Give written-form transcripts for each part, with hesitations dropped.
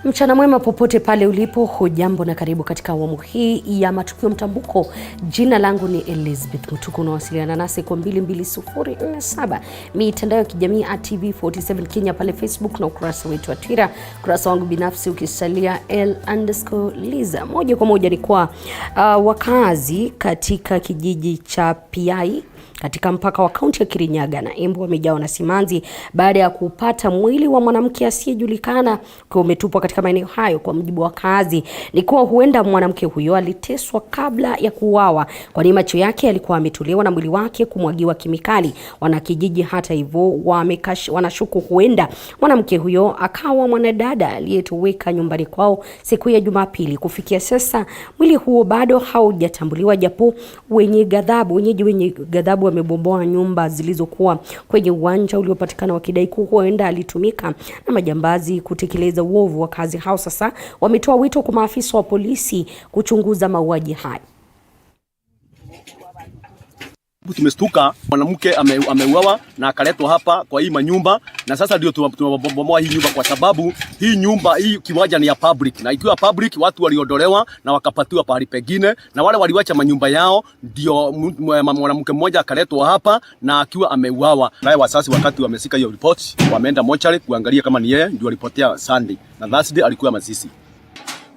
Mchana mwema popote pale ulipo, hujambo na karibu katika awamu hii ya matukio mtambuko. Jina langu ni Elizabeth Mutuku, unawasiliana nasi kwa 22047 mitandao ya kijamii @TV47 Kenya pale Facebook na ukurasa wetu wa Twitter. Ukurasa wangu binafsi ukisalia L_Liza. Moja kwa moja ni kwa wakazi katika kijiji cha Piai katika mpaka wa kaunti ya Kirinyaga na Embu wamejawa na simanzi baada ya kupata mwili wa mwanamke asiyejulikana kwa umetupwa katika maeneo hayo. Kwa mujibu wa kazi ni kuwa huenda mwanamke huyo aliteswa kabla ya kuuawa, kwani macho yake yalikuwa ametolewa na mwili wake kumwagiwa kemikali. Wanakijiji hata hivyo wanashuku huenda mwanamke huyo akawa mwanadada aliyetoweka nyumbani kwao siku ya Jumapili. Kufikia sasa mwili huo bado haujatambuliwa, japo wenyeji ghadhabu wamebomoa nyumba zilizokuwa kwenye uwanja uliopatikana wakidai kuwa huenda alitumika na majambazi kutekeleza uovu. Wakazi hao sasa wametoa wito kwa maafisa wa polisi kuchunguza mauaji hayo. Tumestuka mwanamke ameuawa na akaletwa hapa kwa hii manyumba, na sasa ndio tunabomoa hii nyumba kwa sababu hii nyumba, hii kiwanja ni ya public, na ikiwa public watu waliondolewa na wakapatiwa pahali pengine, na wale waliwacha manyumba yao, ndio mwanamke mmoja akaletwa hapa na akiwa ameuawa. Naye wasasi wakati wamesika hiyo report wameenda mochari kuangalia kama ni yeye ndio alipotea Sunday, na Thursday alikuwa mazishi.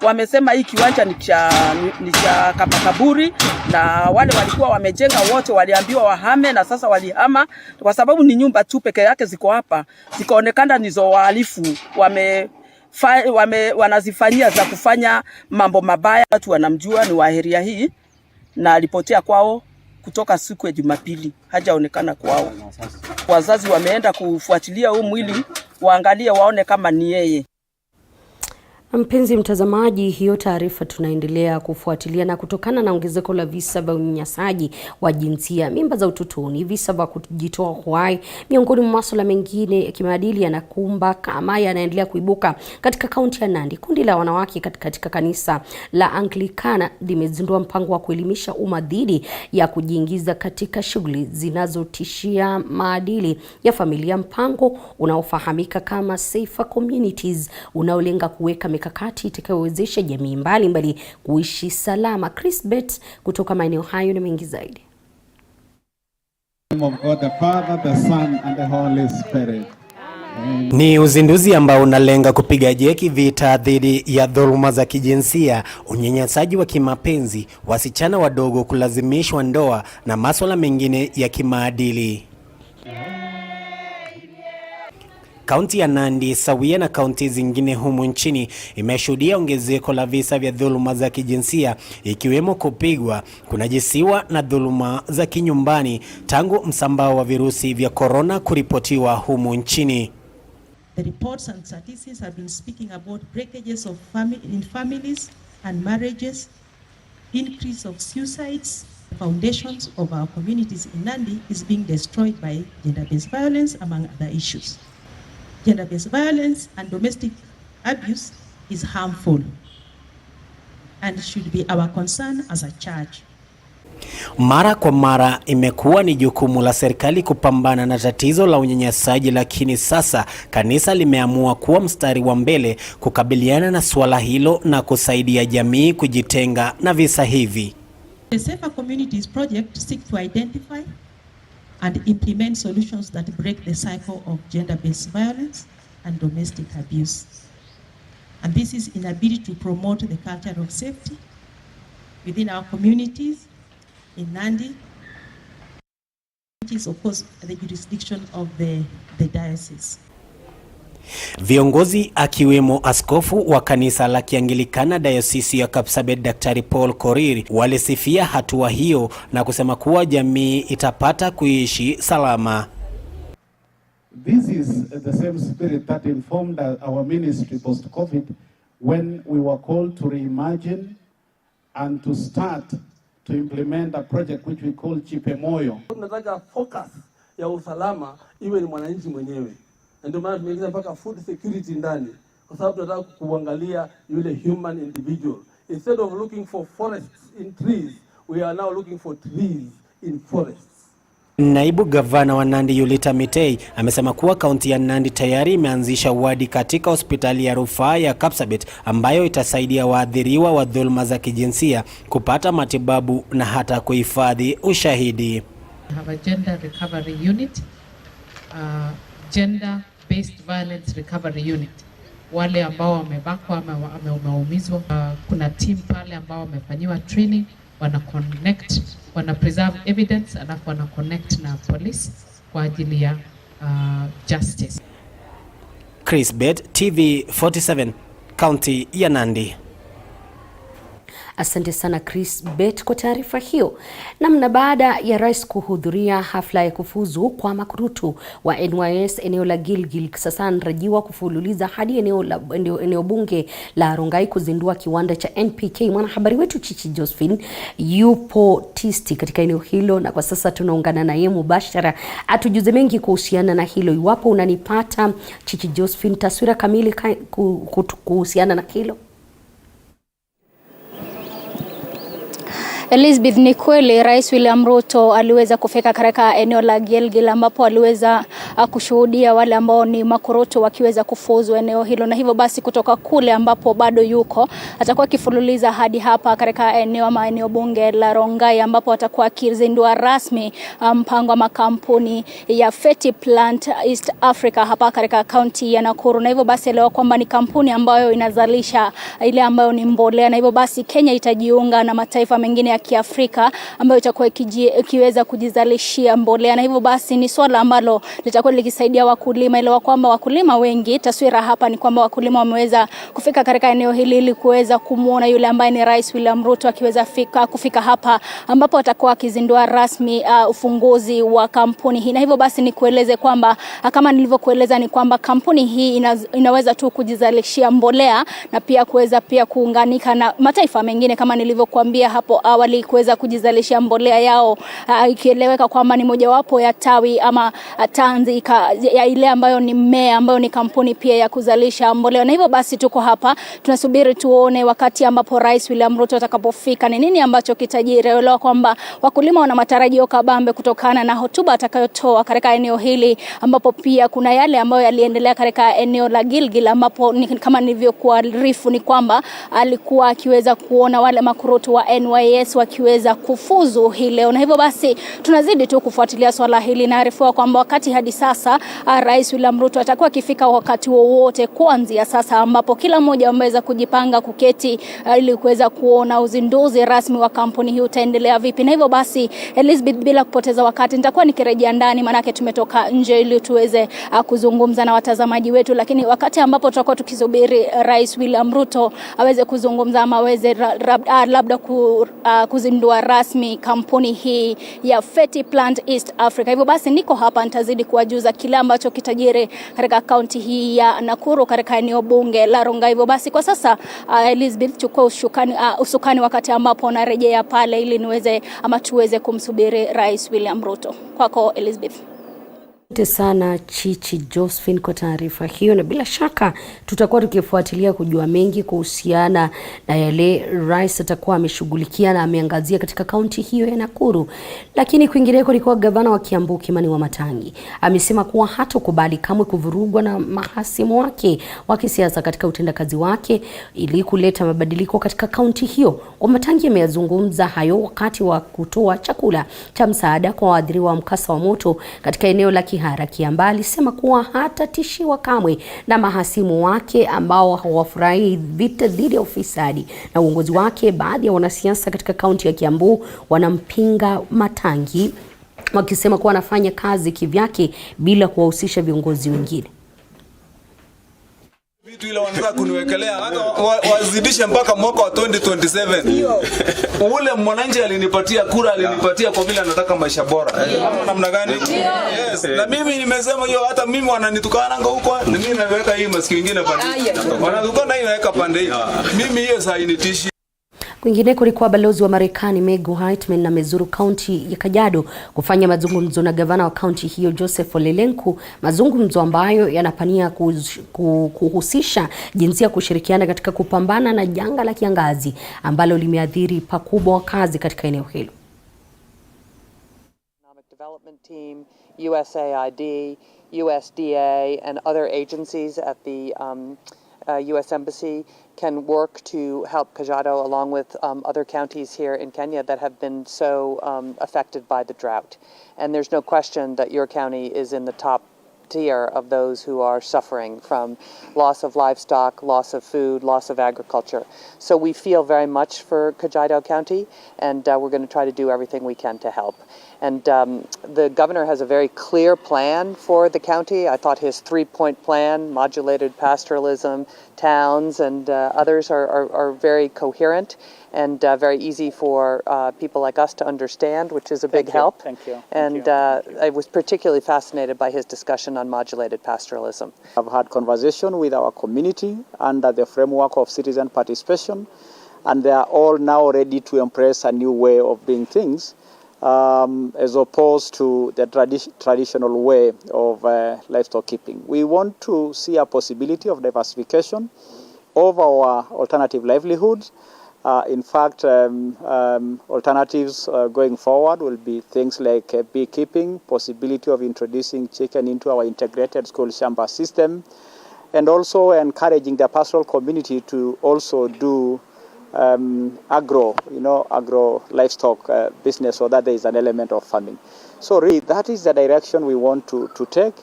Wamesema hii kiwanja ni cha kaburi, na wale walikuwa wamejenga wote waliambiwa wahame, na sasa walihama kwa sababu ni nyumba tu peke yake ziko hapa, zikaonekana nizo wahalifu wanazifanyia za kufanya mambo mabaya. Watu wanamjua ni wa area hii na alipotea kwao kutoka siku ya Jumapili, hajaonekana kwao. Wazazi wameenda kufuatilia huu mwili waangalie waone kama ni yeye. Mpenzi mtazamaji, hiyo taarifa tunaendelea kufuatilia, na kutokana na ongezeko la visa vya unyanyasaji wa jinsia, mimba za utotoni, visa vya kujitoa uhai, miongoni mwa masuala mengine ya kimaadili yanakumba kama yanaendelea kuibuka katika kaunti ya Nandi. Kundi la wanawake katika kanisa la Anglikana limezindua mpango wa kuelimisha umma dhidi ya kujiingiza katika shughuli zinazotishia maadili ya familia, mpango unaofahamika kama Safer Communities unaolenga kuweka mikakati itakayowezesha jamii mbalimbali kuishi salama. Chris Bet kutoka maeneo hayo na mengi zaidi. Ni uzinduzi ambao unalenga kupiga jeki vita dhidi ya dhuluma za kijinsia, unyanyasaji wa kimapenzi, wasichana wadogo kulazimishwa ndoa na masuala mengine ya kimaadili. Kaunti ya Nandi sawia na kaunti zingine humu nchini imeshuhudia ongezeko la visa vya dhuluma za kijinsia, ikiwemo kupigwa, kunajisiwa na dhuluma za kinyumbani tangu msambao wa virusi vya corona kuripotiwa humu nchini. The reports and statistics have been speaking about breakages of families and marriages, increase of suicides. The foundations of our communities in Nandi is being destroyed by gender-based violence, among other issues. Gender-based violence and domestic abuse is harmful and should be our concern as a church. Mara kwa mara imekuwa ni jukumu la serikali kupambana na tatizo la unyanyasaji, lakini sasa kanisa limeamua kuwa mstari wa mbele kukabiliana na swala hilo na kusaidia jamii kujitenga na visa hivi. The Safer Communities project seeks to identify and implement solutions that break the cycle of gender-based violence and domestic abuse. And this is in ability to promote the culture of safety within our communities in Nandi, which is of course the jurisdiction of the diocese. Viongozi akiwemo askofu wa kanisa la Kianglikana Diocese ya Kapsabet Daktari Paul Korir walisifia hatua hiyo na kusema kuwa jamii itapata kuishi salama. This is the same spirit that informed our ministry post-COVID when we were called to reimagine and to start to implement a project which we call Chipe Moyo. Tunataka focus ya usalama iwe ni mwananchi mwenyewe. Ndio maana tumeingiza mpaka food security ndani, kwa sababu tunataka kuangalia yule human individual. Instead of looking for forests in trees, we are now looking for trees in forests. Naibu gavana wa Nandi Yulita Mitei amesema kuwa kaunti ya Nandi tayari imeanzisha wadi katika hospitali ya rufaa ya Kapsabet ambayo itasaidia waathiriwa wa dhulma za kijinsia kupata matibabu na hata kuhifadhi ushahidi. We have a gender recovery unit, gender based violence recovery unit. Wale ambao wamebakwa ama wameumizwa, kuna team pale ambao wamefanyiwa training, wana connect, wana preserve evidence, alafu wana connect na police kwa ajili ya justice. Chris Bet, TV 47, County ya Nandi. Asante sana Chris Bet kwa taarifa hiyo. Namna baada ya rais kuhudhuria hafla ya kufuzu kwa makurutu wa NYS eneo la Gilgil, sasa anatarajiwa kufululiza hadi eneo bunge la Rongai kuzindua kiwanda cha NPK. Mwanahabari wetu Cheche Josephine yupo tisti katika eneo hilo na kwa sasa tunaungana na yeye mubashara atujuze mengi kuhusiana na hilo. Iwapo unanipata Cheche Josephine, taswira kamili kuhusiana na hilo. Elizabeth, ni kweli Rais William Ruto aliweza kufika katika eneo la Gilgil ambapo aliweza kushuhudia wale ambao ni makurutu wakiweza kufuzu eneo hilo, na hivyo basi kutoka kule ambapo bado yuko atakuwa akifululiza hadi hapa katika eneo bunge la Rongai ambapo atakuwa akizindua rasmi mpango wa makampuni ya Feti Plant East Africa hapa katika kaunti ya Nakuru. Na hivyo basi elewa kwamba ni kampuni ambayo inazalisha ile ambayo ni mbolea, na hivyo basi Kenya itajiunga na mataifa mengine ya Kiafrika ambayo itakuwa ikiweza kujizalishia mbolea, na hivyo basi ni swala ambalo litakuwa likisaidia wakulima. Ile kwamba wakulima wengi, taswira hapa ni kwamba wakulima wameweza kufika katika eneo hili ili kuweza kumuona yule ambaye ni Rais William Ruto akiweza kufika hapa ambapo atakuwa akizindua rasmi ufunguzi wa kampuni hii. Na hivyo basi ni kueleze kwamba kama nilivyokueleza ni kwamba kampuni hii inaweza tu kujizalishia mbolea na pia kuweza kuunganika na mataifa mengine kama nilivyokuambia hapo awali kuweza kujizalishia mbolea yao, ikieleweka kwamba ni mojawapo ya tawi ama tanzi ya ile ambayo ni mmea ambayo ni kampuni pia ya kuzalisha mbolea. Na hivyo basi tuko hapa tunasubiri tuone wakati ambapo Rais William Ruto atakapofika ni nini ambacho kitajiri. Elewa kwamba wakulima wana matarajio kabambe kutokana na hotuba atakayotoa katika eneo hili, ambapo pia kuna yale ambayo yaliendelea katika eneo la Gilgil ambapo kama nilivyokuarifu ni kwamba alikuwa akiweza kuona wale makurutu wa NYS wakiweza kufuzu hii leo. Na hivyo basi tunazidi tu kufuatilia swala hili, na arifiwa kwamba wakati hadi sasa Rais William Ruto atakuwa akifika wakati wowote kuanzia sasa, ambapo kila mmoja ameweza kujipanga kuketi ili kuweza kuona uzinduzi rasmi wa kampuni hii utaendelea vipi. Na hivyo basi Elizabeth, bila kupoteza wakati nitakuwa nikirejea ndani, manake tumetoka nje ili tuweze kuzungumza na watazamaji wetu, lakini wakati ambapo tutakuwa tukisubiri Rais William Ruto aweze kuzungumza ama aweze labda kuzindua rasmi kampuni hii ya Feti Plant East Africa. Hivyo basi niko hapa nitazidi kuwajuza kile ambacho kitajiri katika kaunti hii ya Nakuru katika eneo bunge la Rongai. Hivyo basi kwa sasa Elizabeth, chukua usukani wakati ambapo narejea pale ili niweze ama tuweze kumsubiri Rais William Ruto. Kwako Elizabeth. Asante sana Cheche Josephine kwa taarifa hiyo, na bila shaka tutakuwa tukifuatilia kujua mengi kuhusiana na yale rais atakuwa ameshughulikia na ameangazia katika kaunti hiyo ya Nakuru. Lakini kwingineko ni kwa gavana wa Kiambu Kimani Wamatangi amesema kuwa hatokubali kamwe kuvurugwa na mahasimu wake wa kisiasa katika utendakazi wake ili kuleta mabadiliko katika kaunti hiyo. Wamatangi ameyazungumza hayo wakati wa kutoa chakula cha msaada kwa waathiriwa wa mkasa wa moto katika eneo la Kihara Kiambaa. Alisema kuwa hatatishiwa kamwe na mahasimu wake ambao hawafurahi vita dhidi ya ufisadi na uongozi wake. Baadhi ya wanasiasa katika kaunti ya Kiambu wanampinga Matangi wakisema kuwa anafanya kazi kivyake bila kuwahusisha viongozi wengine. Vitu ile wanataka kuniwekelea hata wazidishe mpaka mwaka wa 2027. Ule mwananchi alinipatia kura, alinipatia kwa vile anataka maisha bora. Kama namna gani? Yes. Na mimi nimesema hiyo, hata mimi wananitukana huko, na mimi naweka hii masikio nyingine pande. Wanatukana hiyo weka pande hii. Mimi hiyo saa initishi. Kwingineko ni kwa balozi wa Marekani Meg Whitman na mezuru kaunti ya Kajiado kufanya mazungumzo na gavana wa kaunti hiyo Joseph Olelenku, mazungumzo ambayo yanapania kuhusisha jinsia kushirikiana katika kupambana na janga la kiangazi ambalo limeathiri pakubwa wakazi katika eneo hilo. team, USAID, USDA, and other agencies at the U.S. Embassy can work to help Kajiado along with other counties here in Kenya that have been so affected by the drought. And there's no question that your county is in the top tier of those who are suffering from loss of livestock, loss of food, loss of agriculture. So we feel very much for Kajiado County, and we're going to try to do everything we can to help. And the governor has a very clear plan for the county. I thought his 3-point plan, modulated pastoralism, towns, and others are very coherent and very easy for people like us to understand, which is a big help. Thank you. And I was particularly fascinated by his discussion on modulated pastoralism. I've had conversation with our community under the framework of citizen participation, and they are all now ready to embrace a new way of doing things, as opposed to the traditional way of livestock keeping. We want to see a possibility of diversification of our alternative livelihoods. In fact, alternatives going forward will be things like beekeeping, possibility of introducing chicken into our integrated school shamba system, and also encouraging the pastoral community to also do agro livestock business, so that there is an element of farming. So really, that is the direction we want to take.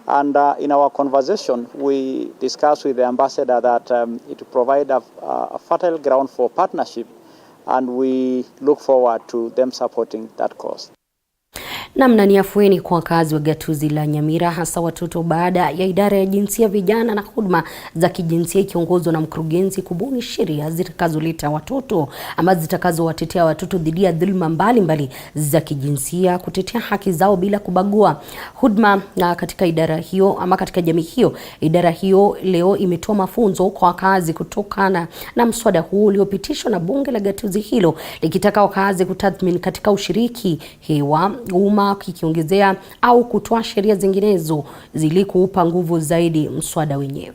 And in our conversation, we discussed with the ambassador that it will provide a fertile ground for partnership, and we look forward to them supporting that cause. Namna ni afueni kwa wakazi wa gatuzi la Nyamira, hasa watoto, baada ya idara ya jinsia, vijana na huduma za kijinsia ikiongozwa na mkurugenzi kubuni sheria zitakazoleta watoto ama zitakazowatetea watoto dhidi ya dhulma mbalimbali za kijinsia, kutetea haki zao bila kubagua huduma katika idara hiyo ama katika jamii hiyo. Idara hiyo leo imetoa mafunzo kwa wakazi kutokana na mswada huu uliopitishwa na bunge la gatuzi hilo, likitaka wakazi kutathmini katika ushiriki hewa umma, kikiongezea au kutoa sheria zinginezo zili kuupa nguvu zaidi mswada wenyewe.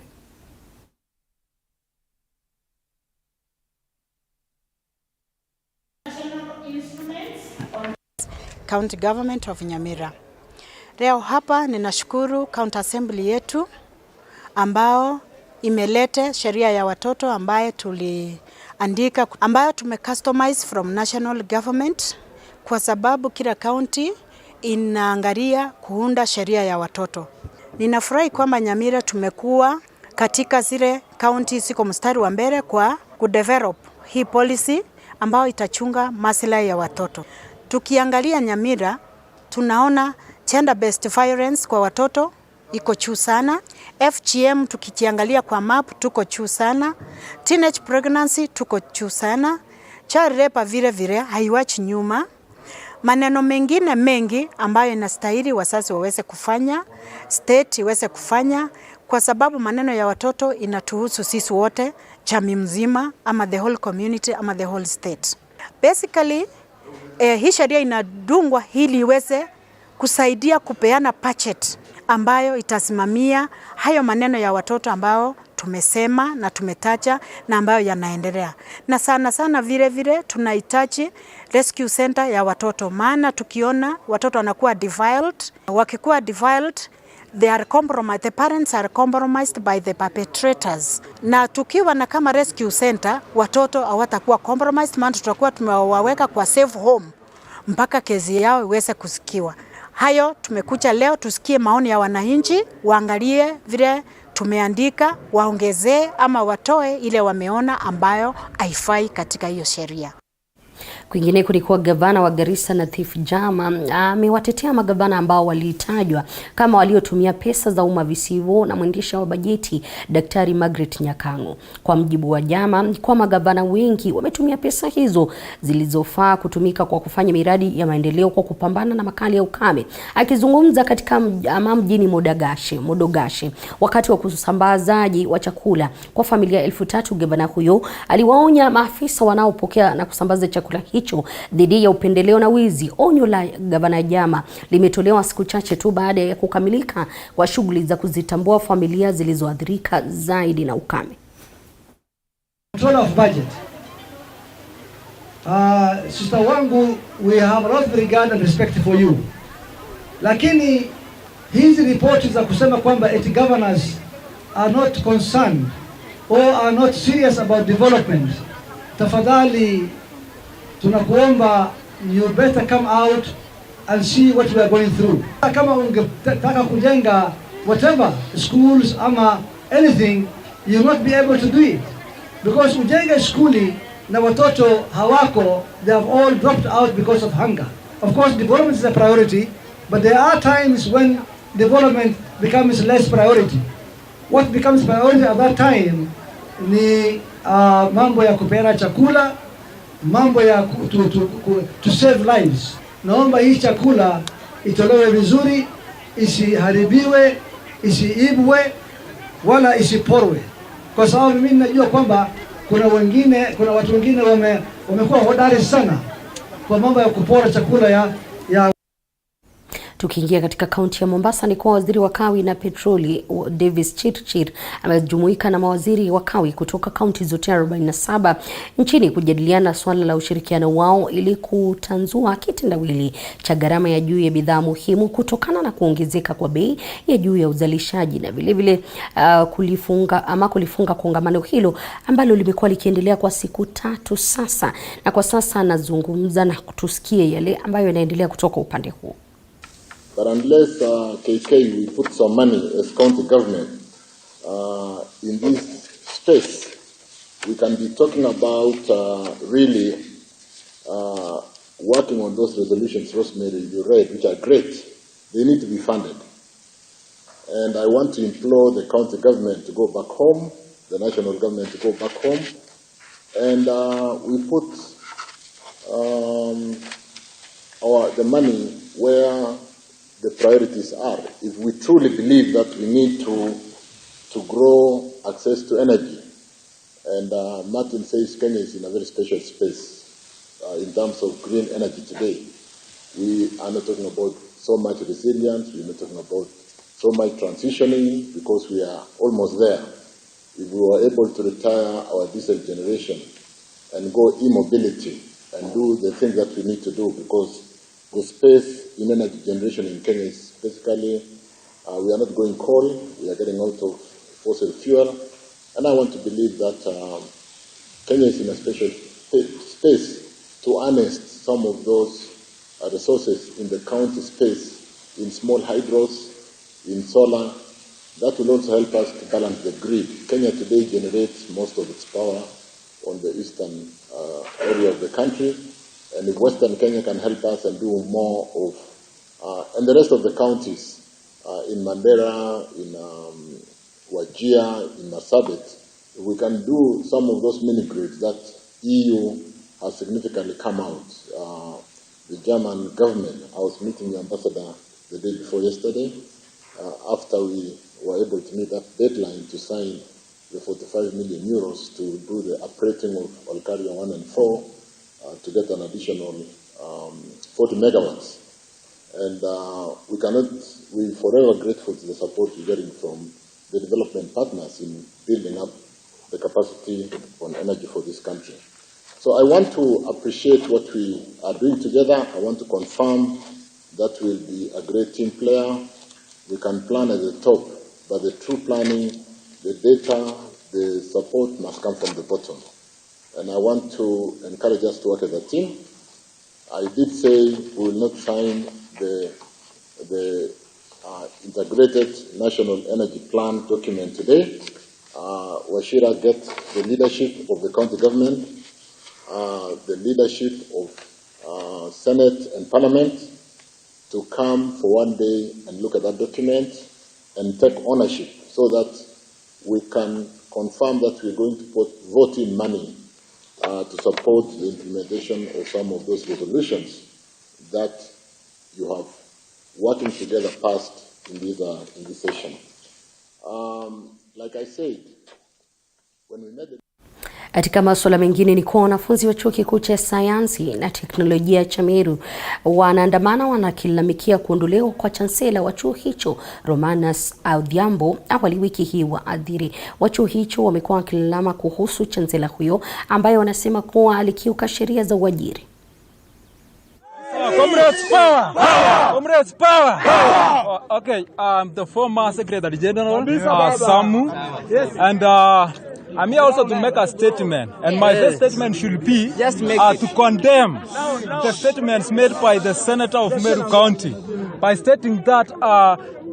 County Government of Nyamira. Leo hapa ninashukuru County Assembly yetu ambao imelete sheria ya watoto ambaye tuliandika, ambayo tumecustomize from national government, kwa sababu kila county inaangalia kuunda sheria ya watoto. Ninafurahi kwamba Nyamira tumekuwa katika zile county ziko mstari wa mbele kwa kudevelop hii policy ambayo itachunga maslahi ya watoto. Tukiangalia Nyamira, tunaona gender based violence kwa watoto iko juu sana. FGM tukiangalia kwa map tuko juu sana. Teenage pregnancy tuko juu sana. Child rape vile vile haiwachi nyuma. Maneno mengine mengi ambayo inastahili wazazi waweze kufanya, state iweze kufanya, kwa sababu maneno ya watoto inatuhusu sisi wote, jamii mzima ama the whole community ama the whole state. Basically hii sheria inadungwa ili iweze kusaidia kupeana budget ambayo itasimamia hayo maneno ya watoto ambao tumesema na tumetaja na ambayo yanaendelea. Na sana vile vile tunahitaji rescue center ya watoto, maana tukiona watoto wanakuwa defiled, wakikuwa defiled, they are compromised, the parents are compromised by the perpetrators. Na tukiwa na kama rescue center, watoto hawatakuwa compromised, maana tutakuwa tumewaweka kwa safe home mpaka kesi yao iweze kusikiwa. Hayo tumekuja leo tusikie maoni ya wananchi, waangalie vile tumeandika, waongezee ama watoe ile wameona ambayo haifai katika hiyo sheria. Kwingine kulikuwa gavana wa Garissa Nathif Jama amewatetea magavana ambao walitajwa kama waliotumia pesa za umma visivyo na mwendesha wa bajeti Daktari Margaret Nyakango. Kwa mjibu wa Jama, kwa magavana wengi wametumia pesa hizo zilizofaa kutumika kwa kufanya miradi ya maendeleo kwa kupambana na makali ya ukame. Akizungumza katika mjini Modogashe wakati wa kusambazaji wa chakula kwa familia 1000, gavana huyo aliwaonya maafisa wanaopokea na kusambaza chakula hicho dhidi ya upendeleo na wizi. Onyo la gavana Jama limetolewa siku chache tu baada ya kukamilika kwa shughuli za kuzitambua familia zilizoathirika zaidi na ukame. Control of budget. Sister wangu, we have a lot of regard and respect for you. Lakini hizi ripoti za kusema kwamba eti governors are not concerned or are not serious about development, tafadhali tunakuomba, you better come out and see what we are going through. Kama ungetaka kujenga whatever schools ama anything, you will not be able to do it because ujenge skuli na watoto hawako, they have all dropped out because of hunger. Of course development is a priority, but there are times when development becomes less priority. What becomes priority at that time ni mambo ya kupeana chakula, mambo ya to save lives. Naomba hii chakula itolewe vizuri, isiharibiwe, isiibwe wala isiporwe, kwa sababu mimi najua kwamba kuna watu wengine wamekuwa hodari sana kwa mambo ya kupora chakula ya. Tukiingia katika kaunti ya Mombasa, ni kwa waziri wa kawi na petroli Davis Cheche amejumuika na mawaziri wa kawi kutoka kaunti zote 47 nchini kujadiliana swala la ushirikiano wao ili kutanzua kitendawili cha gharama ya juu ya bidhaa muhimu kutokana na kuongezeka kwa bei ya juu ya uzalishaji, na vile vile kulifunga kongamano hilo ambalo limekuwa likiendelea kwa siku 3 sasa. Na kwa sasa anazungumza na tusikie yale ambayo yanaendelea kutoka upande huu. But unless KK we put some money as county government in this space, we can be talking about really working on those resolutions, Rosemary, you read, which are great. They need to be funded. And I want to implore the county government to go back home, the national government to go back home, and we put the money where the priorities are. If we truly believe that we need to grow access to energy, and Martin says Kenya is in a very special space in terms of green energy today. We are not talking about so much resilience, we're not talking about so much transitioning, because we are almost there. If we were able to retire our diesel generation and go e-mobility and do the things that we need to do, because the space in energy generation in Kenya is basically, we are not going coal, we are getting out of fossil fuel, and I want to believe that Kenya is in a special space to harness some of those resources in the county space, in small hydros, in solar. That will also help us to balance the grid. Kenya today generates most of its power on the eastern area of the country. And if Western Kenya can help us and do more of, and the rest of the counties, in Mandera, in Wajir, in Marsabit, if we can do some of those mini grids that EU has significantly come out. The German government, I was meeting the ambassador the day before yesterday, after we were able to meet that deadline to sign the 45 million euros to do the upgrading of Olkaria 1 and 4, to get an additional 40 megawatts. And we're forever grateful to the support we're getting from the development partners in building up the capacity on energy for this country. So I want to appreciate what we are doing together. I want to confirm that we'll be a great team player. We can plan at the top, but the true planning, the data, the support must come from the bottom. And I want to encourage us to work as a team. I did say we will not sign the integrated national energy plan document today. Washira get the leadership of the county government, the leadership of Senate and Parliament to come for one day and look at that document and take ownership so that we can confirm that we're going to put voting money to support the implementation of some of those resolutions that you have working together passed in this session. Like I said, when we met the Katika masuala mengine ni kwa wanafunzi wa chuo kikuu cha sayansi na teknolojia cha Meru wanaandamana wanakilalamikia kuondolewa kwa chansela wa chuo hicho Romanus Odhiambo awali wiki hii. Waadhiri wa chuo hicho wamekuwa wakilalama kuhusu chansela huyo ambaye wanasema kuwa alikiuka sheria za uajiri. Comrades power! Power! Comrades power! Power! Okay, the former Secretary General, Samu, and I'm here also to make a statement, and my first statement should be to condemn the statements made by the Senator of Meru County by stating that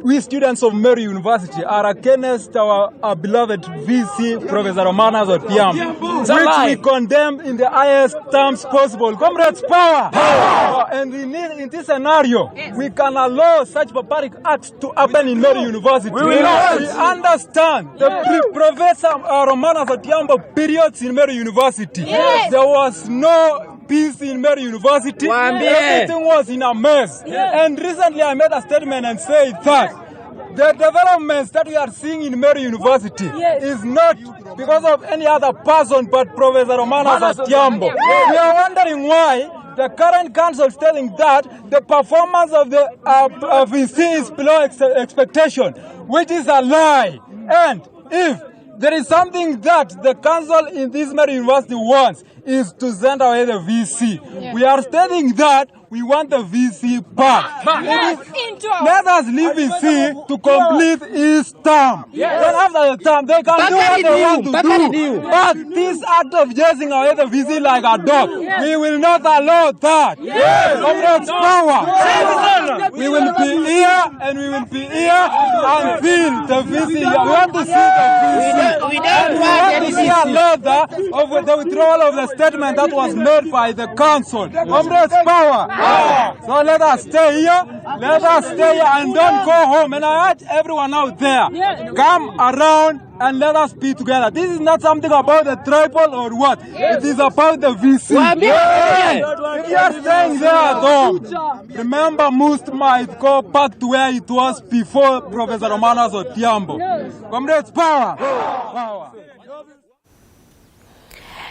we students of Meru University are against our beloved VC, Professor Romanas Otiambo, which we condemn in the highest terms possible. Comrades, power! Power! And in this scenario, we can allow such barbaric acts to happen in Meru University. We understand the Professor Romanas Otiambo periods in Meru University. Yes. There was no peace in Meru University. Everything was in a mess. And recently I made a statement and said that the developments that we are seeing in Meru University is not because of any other person but Professor Romanas Otiambo. We are wondering why the current council is telling that the performance of the VC is below expectation, which is a lie. And if there is something that the council in this Meru University wants, is to send away the VC. We are stating that we want the VC back. Let us leave VC to complete his term. Then after the term, they can do what they want to do. But this act of chasing away the VC like a dog, we will not allow that. Comrades, power. We will be here and we will be here until the VC. We want to see the VC. We don't want to see a letter of the withdrawal of the statement that was made by the council. Comrades, power. So let us stay here. Let us stay here and don't go home. And I urge everyone out there, come around and let us be together. This is not something about the tribal or what. It is about the VC. If you are staying there at home, remember most might go back to where it was before Professor Romanas Otiambo. Comrades, power! Power!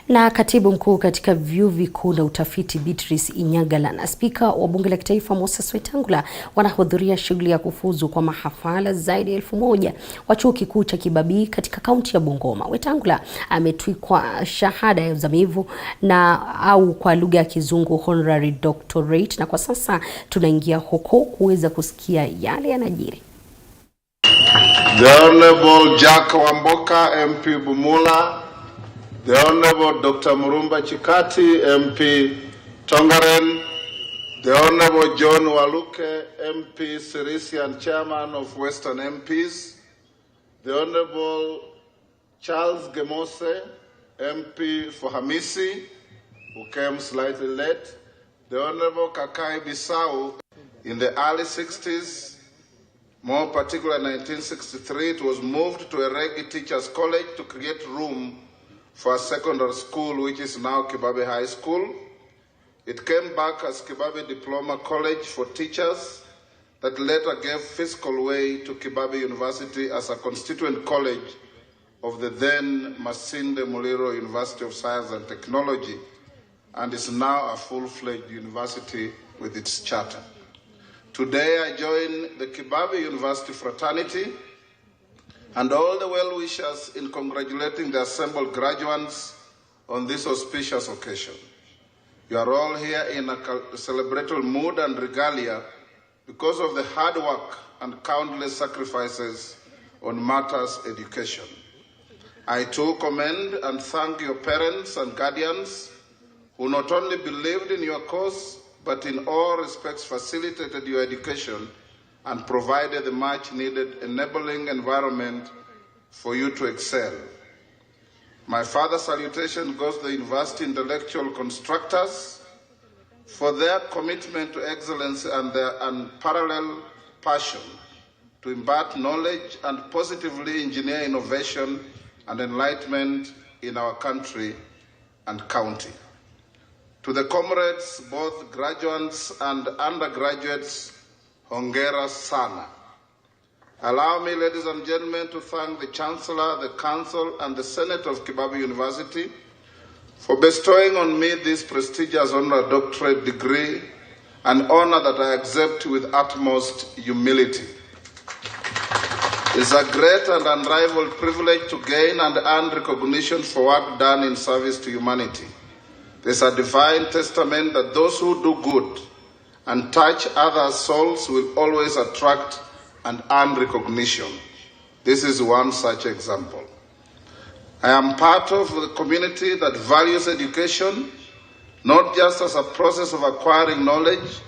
Na katibu mkuu katika vyuo vikuu na utafiti Beatrice Inyagala na spika wa bunge la kitaifa Moses Wetangula wanahudhuria shughuli ya kufuzu kwa mahafala zaidi ya 1000 wa chuo kikuu cha Kibabii katika kaunti ya Bungoma. Wetangula ametwikwa shahada ya uzamivu au kwa lugha ya Kizungu honorary doctorate, na kwa sasa tunaingia huko kuweza kusikia yale yanajiri. The Honorable Jack Wamboka, MP Bumula, the Honorable Dr. Murumba Chikati, MP Tongaren, the Honorable John Waluke, MP Sirisi and Chairman of Western MPs, the Honorable Charles Gemose, MP for Hamisi, who came slightly late, the Honorable Kakai Bisau. In the early 60s, more particularly 1963, it was moved to a Regi Teachers College to create room for a secondary school, which is now Kibabe High School. It came back as Kibabe Diploma College for Teachers that later gave physical way to Kibabe University as a constituent college of the then Masinde Muliro University of Science and Technology, and is now a full-fledged university with its charter. Today I join the Kibabe University fraternity and all the well-wishers in congratulating the assembled graduates on this auspicious occasion. You are all here in a celebratory mood and regalia because of the hard work and countless sacrifices on matters education. I too commend and thank your parents and guardians who not only believed in your cause, but in all respects facilitated your education and provided the much-needed enabling environment for you to excel. My further salutation goes to the university intellectual constructors for their commitment to excellence and their unparalleled passion to impart knowledge and positively engineer innovation and enlightenment in our country and county. To the comrades, both graduates and undergraduates, hongera sana. Allow me, ladies and gentlemen, to thank the Chancellor, the Council, and the Senate of Kibabe University for bestowing on me this prestigious honorary doctorate degree, an honor that I accept with utmost humility. It's a great and unrivaled privilege to gain and earn recognition for work done in service to humanity. It's a divine testament that those who do good and touch other souls will always attract and earn recognition. This is one such example. I am part of a community that values education, not just as a process of acquiring knowledge,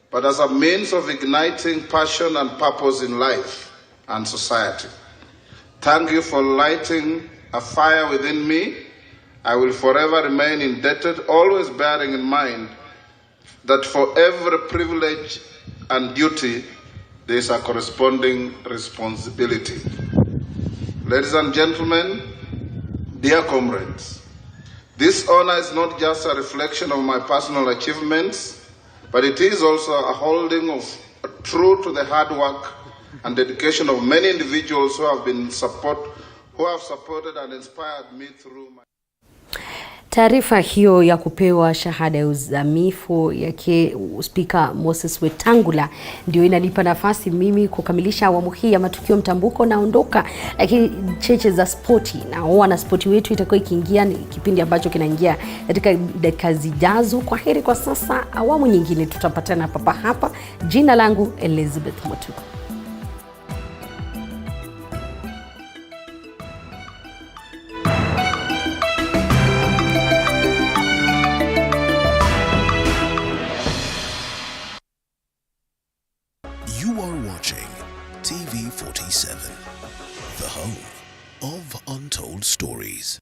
but as a means of igniting passion and purpose in life and society. Thank you for lighting a fire within me. I will forever remain indebted, always bearing in mind that for every privilege and duty, there is a corresponding responsibility. Ladies and gentlemen, dear comrades, this honor is not just a reflection of my personal achievements, but it is also a holding of true to the hard work and dedication of many individuals who have supported and inspired me through my... Taarifa hiyo ya kupewa shahada ya uzamifu yake Spika Moses Wetangula ndio inanipa nafasi mimi kukamilisha awamu hii ya matukio mtambuko. Naondoka, lakini cheche za spoti na wana spoti wetu itakuwa ikiingia, ni kipindi ambacho kinaingia katika dakika zijazo. Kwa heri kwa sasa, awamu nyingine tutapatana papa hapa. Jina langu Elizabeth Mutuku. You are watching TV 47, the home of untold stories.